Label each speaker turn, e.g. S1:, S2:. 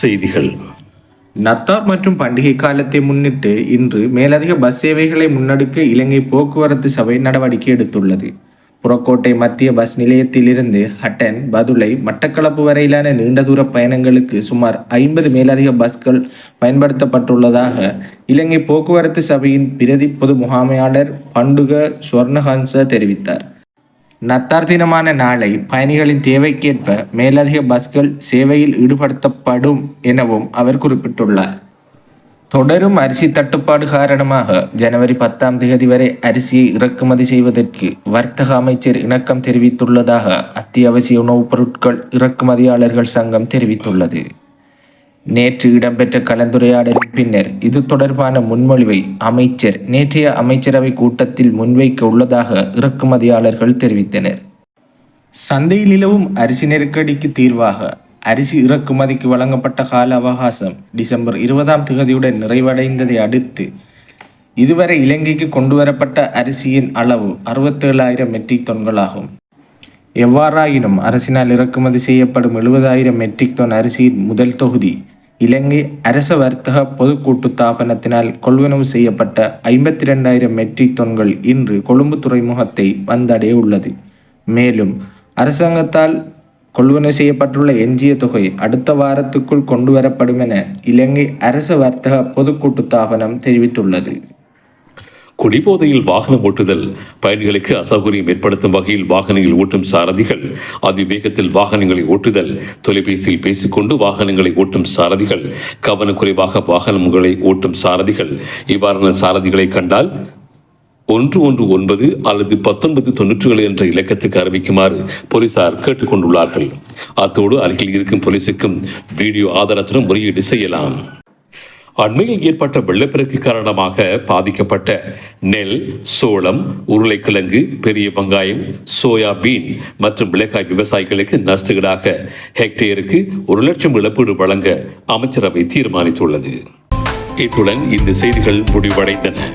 S1: செய்திகள்.
S2: நத்தார் மற்றும் பண்டிகை காலத்தை முன்னிட்டு இன்று மேலதிக பஸ் சேவைகளை முன்னெடுக்க இலங்கை போக்குவரத்து சபை நடவடிக்கை எடுத்துள்ளது. புறக்கோட்டை மத்திய பஸ் நிலையத்திலிருந்து ஹட்டன், பதுளை, மட்டக்களப்பு வரையிலான நீண்ட தூர பயணங்களுக்கு சுமார் 50 மேலதிக பஸ்கள் பயன்படுத்தப்பட்டுள்ளதாக இலங்கை போக்குவரத்து சபையின் பிரதி பொது முகாமையாளர் பண்டுக ஸ்வர்ணஹன்ச தெரிவித்தார். நத்தார் தினமான நாளை பயணிகளின் தேவைக்கேற்ப மேலதிக பஸ்கள் சேவையில் ஈடுபடுத்தப்படும் எனவும் அவர் குறிப்பிட்டுள்ளார். தொடரும் அரிசி தட்டுப்பாடு காரணமாக ஜனவரி 10 வரை அரிசியை இறக்குமதி செய்வதற்கு வர்த்தக அமைச்சர் இணக்கம் தெரிவித்துள்ளதாக அத்தியாவசிய உணவுப் பொருட்கள் இறக்குமதியாளர்கள் சங்கம் தெரிவித்துள்ளது. நேற்று இடம்பெற்ற கலந்துரையாடலின் பின்னர் இது தொடர்பான முன்மொழிவை அமைச்சர் நேற்றைய அமைச்சரவை கூட்டத்தில் முன்வைக்க உள்ளதாக இறக்குமதியாளர்கள் தெரிவித்தனர். சந்தையில் நிலவும் அரிசி நெருக்கடிக்கு தீர்வாக அரிசி இறக்குமதிக்கு வழங்கப்பட்ட கால அவகாசம் டிசம்பர் 20 நிறைவடைந்ததை அடுத்து இதுவரை இலங்கைக்கு கொண்டுவரப்பட்ட அரிசியின் அளவு 67,000 மெட்ரிக் டன்களாகும். எவ்வாறாயினும் அரசினால் இறக்குமதி செய்யப்படும் 70,000 மெட்ரிக் டன் அரிசியின் முதல் தொகுதி இலங்கை அரச வர்த்தக பொது கூட்டுத்தாபனத்தினால் கொள்வனவு செய்யப்பட்ட 52,000 மெட்ரிக் டன்கள் இன்று கொழும்பு துறைமுகத்தை வந்தடைய உள்ளது. மேலும் அரசாங்கத்தால் கொள்வனவு செய்யப்பட்டுள்ள எஞ்சிய தொகை அடுத்த வாரத்துக்குள் கொண்டுவரப்படும் என இலங்கை அரச வர்த்தக பொது கூட்டுத்தாபனம் தெரிவித்துள்ளது.
S1: குடிபோதையில் வாகனம் ஓட்டுதல், பயணிகளுக்கு அசௌகரியம் ஏற்படுத்தும் வகையில் வாகனங்கள் ஓட்டும் சாரதிகள், அதிவேகத்தில் வாகனங்களை ஓட்டுதல், தொலைபேசியில் பேசிக்கொண்டு வாகனங்களை ஓட்டும் சாரதிகள், கவனக்குறைவாக வாகனங்களை ஓட்டும் சாரதிகள், இவ்வாறான சாரதிகளை கண்டால் 119 அல்லது 1997 என்ற இலக்கத்துக்கு அறிவிக்குமாறு போலீசார் கேட்டுக்கொண்டுள்ளார்கள். அத்தோடு அருகில் இருக்கும் போலீசுக்கும் வீடியோ ஆதாரத்துடன் முறையீடு செய்யலாம். அண்மையில் ஏற்பட்ட வெள்ளப்பெருக்கு காரணமாக பாதிக்கப்பட்ட நெல், சோளம், உருளைக்கிழங்கு, பெரிய வெங்காயம், சோயாபீன் மற்றும் மிளகாய் விவசாயிகளுக்கு நஷ்டஈடாக ஹெக்டேருக்கு 1 லட்சம் இழப்பீடு வழங்க அமைச்சரவை தீர்மானித்துள்ளது. இத்துடன் இந்த செய்திகள் முடிவடைந்தன.